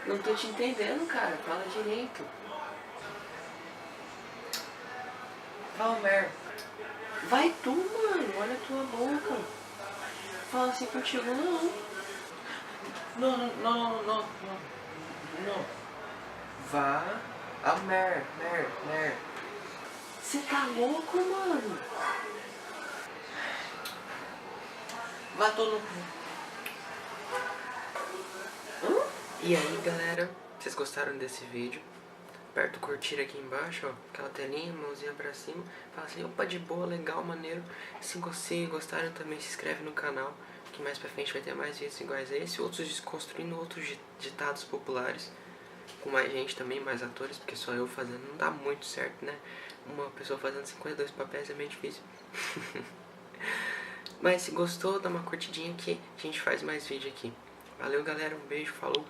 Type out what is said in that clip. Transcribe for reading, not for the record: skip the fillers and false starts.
Não tô te entendendo, cara. Fala direito. Fala, Mer. Vai tu, mano. Olha a tua boca. Fala assim contigo, não. Não, não, não, não, não. Não. Vá. Ah, Mer. Você tá louco, mano? Vá todo. E aí, galera, vocês gostaram desse vídeo? Aperta o curtir aqui embaixo, ó, aquela telinha, mãozinha pra cima. Fala assim, opa, de boa, legal, maneiro. Se vocês gostaram também, se inscreve no canal, que mais pra frente vai ter mais vídeos iguais a esse. Outros desconstruindo outros ditados populares, com mais gente também, mais atores, porque só eu fazendo não dá muito certo, né? Uma pessoa fazendo 52 papéis é meio difícil. Mas se gostou, dá uma curtidinha que a gente faz mais vídeo aqui. Valeu, galera, um beijo, falou!